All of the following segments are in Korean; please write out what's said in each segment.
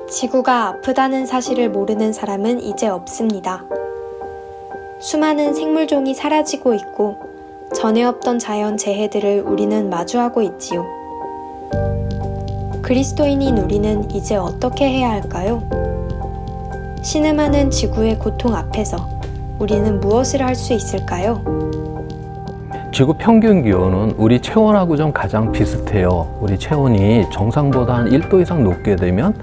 지구가 아프다는 사실을 모르는 사람은 이제 없습니다. 수많은 생물종이 사라지고 있고 전에 없던 자연 재해들을 우리는 마주하고 있지요. 그리스도인인 우리는 이제 어떻게 해야 할까요? 신음하는 지구의 고통 앞에서 우리는 무엇을 할 수 있을까요? 지구 평균 기온은 우리 체온하고 좀 가장 비슷해요. 우리 체온이 정상보다 한 1도 이상 높게 되면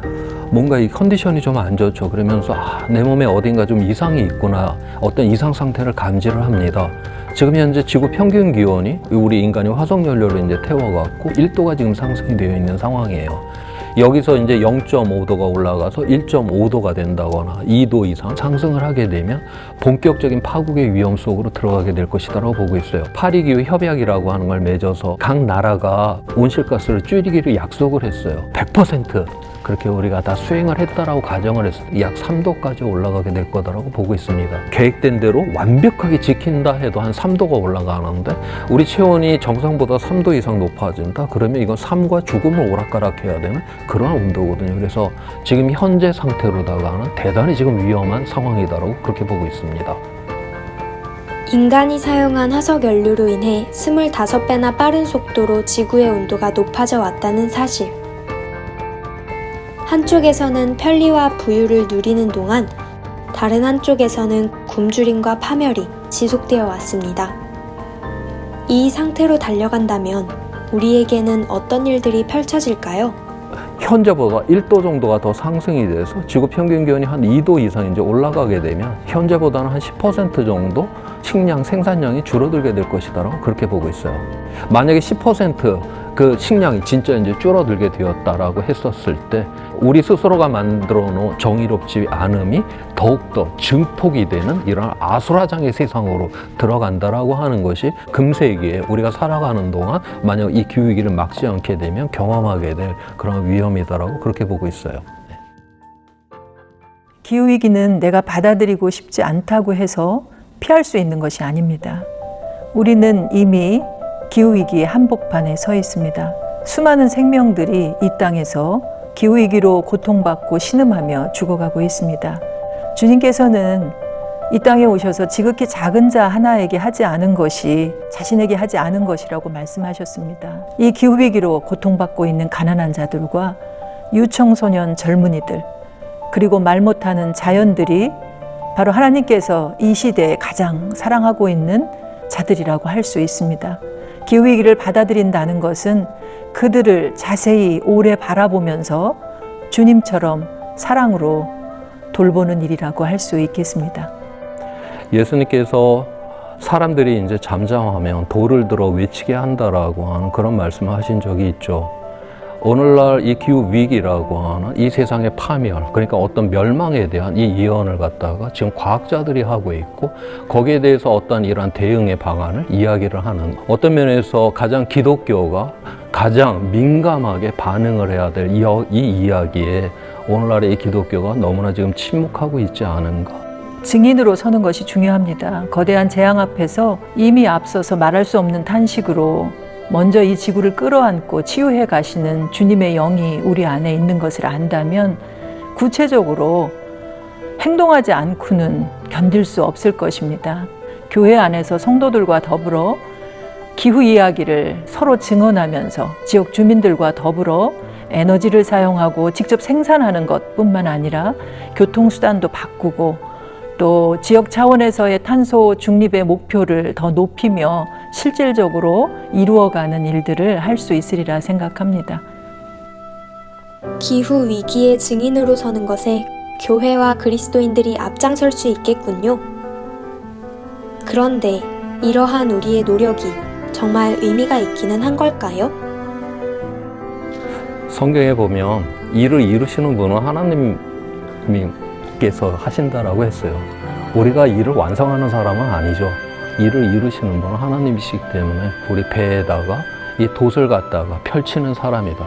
뭔가 이 컨디션이 좀 안 좋죠. 그러면서 내 몸에 어딘가 좀 이상이 있구나, 어떤 이상 상태를 감지를 합니다. 지금 현재 지구 평균 기온이 우리 인간이 화석연료를 이제 태워갖고 1도가 지금 상승이 되어 있는 상황이에요. 여기서 이제 0.5도가 올라가서 1.5도가 된다거나 2도 이상 상승을 하게 되면 본격적인 파국의 위험 속으로 들어가게 될 것이라고 보고 있어요. 파리기후 협약이라고 하는 걸 맺어서 각 나라가 온실가스를 줄이기를 약속을 했어요. 100% 그렇게 우리가 다 수행을 했다라고 가정을 했을 때 약 3도까지 올라가게 될 거다라고 보고 있습니다. 계획된 대로 완벽하게 지킨다 해도 한 3도가 올라가는데 우리 체온이 정상보다 3도 이상 높아진다? 그러면 이건 삶과 죽음을 오락가락해야 되는 그러한 온도거든요. 그래서 지금 현재 상태로다가는 대단히 지금 위험한 상황이다라고 그렇게 보고 있습니다. 인간이 사용한 화석연료로 인해 25배나 빠른 속도로 지구의 온도가 높아져 왔다는 사실. 한쪽에서는 편리와 부유를 누리는 동안 다른 한쪽에서는 굶주림과 파멸이 지속되어 왔습니다. 이 상태로 달려간다면 우리에게는 어떤 일들이 펼쳐질까요? 현재보다 1도 정도가 더 상승이 돼서 지구 평균 기온이 한 2도 이상 이제 올라가게 되면 현재보다는 한 10% 정도 식량 생산량이 줄어들게 될 것이다라고 그렇게 보고 있어요. 만약에 10% 식량이 진짜 이제 줄어들게 되었다라고 했었을 때 우리 스스로가 만들어 놓은 정의롭지 않음이 더욱더 증폭이 되는 이런 아수라장의 세상으로 들어간다라고 하는 것이 금세기에 우리가 살아가는 동안 만약 이 기후위기를 막지 않게 되면 경험하게 될 그런 위험이다라고 그렇게 보고 있어요. 기후위기는 내가 받아들이고 싶지 않다고 해서 피할 수 있는 것이 아닙니다. 우리는 이미 기후위기의 한복판에 서 있습니다. 수많은 생명들이 이 땅에서 기후위기로 고통받고 신음하며 죽어가고 있습니다. 주님께서는 이 땅에 오셔서 지극히 작은 자 하나에게 하지 않은 것이 자신에게 하지 않은 것이라고 말씀하셨습니다. 이 기후위기로 고통받고 있는 가난한 자들과 유청소년 젊은이들, 그리고 말 못하는 자연들이 바로 하나님께서 이 시대에 가장 사랑하고 있는 자들이라고 할 수 있습니다. 기후위기를 받아들인다는 것은 그들을 자세히 오래 바라보면서 주님처럼 사랑으로 돌보는 일이라고 할 수 있겠습니다. 예수님께서 사람들이 이제 잠잠하면 돌을 들어 외치게 한다라고 하는 그런 말씀을 하신 적이 있죠. 오늘날 이 기후 위기라고 하는 이 세상의 파멸, 그러니까 어떤 멸망에 대한 이 예언을 갖다가 지금 과학자들이 하고 있고 거기에 대해서 어떤 이러한 대응의 방안을 이야기를 하는, 어떤 면에서 가장 기독교가 가장 민감하게 반응을 해야 될 이 이야기에 오늘날의 이 기독교가 너무나 지금 침묵하고 있지 않은가. 증인으로 서는 것이 중요합니다. 거대한 재앙 앞에서 이미 앞서서 말할 수 없는 탄식으로 먼저 이 지구를 끌어안고 치유해 가시는 주님의 영이 우리 안에 있는 것을 안다면 구체적으로 행동하지 않고는 견딜 수 없을 것입니다. 교회 안에서 성도들과 더불어 기후 이야기를 서로 증언하면서 지역 주민들과 더불어 에너지를 사용하고 직접 생산하는 것뿐만 아니라 교통수단도 바꾸고 또 지역 차원에서의 탄소 중립의 목표를 더 높이며 실질적으로 이루어가는 일들을 할 수 있으리라 생각합니다. 기후 위기의 증인으로 서는 것에 교회와 그리스도인들이 앞장설 수 있겠군요. 그런데 이러한 우리의 노력이 정말 의미가 있기는 한 걸까요? 성경에 보면 일을 이루시는 분은 하나님께서 하신다라고 했어요. 우리가 일을 완성하는 사람은 아니죠. 일을 이루시는 분은 하나님이시기 때문에 우리 배에다가 이 돛을 갖다가 펼치는 사람이다.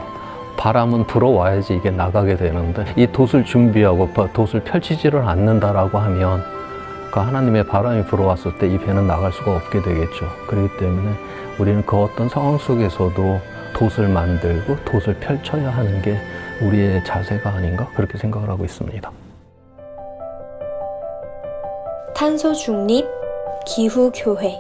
바람은 불어와야지 이게 나가게 되는데 이 돛을 준비하고 돛을 펼치지를 않는다라고 하면 그 하나님의 바람이 불어왔을 때 이 배는 나갈 수가 없게 되겠죠. 그렇기 때문에 우리는 그 어떤 상황 속에서도 돛을 만들고 돛을 펼쳐야 하는 게 우리의 자세가 아닌가 그렇게 생각을 하고 있습니다. 탄소 중립 기후 교회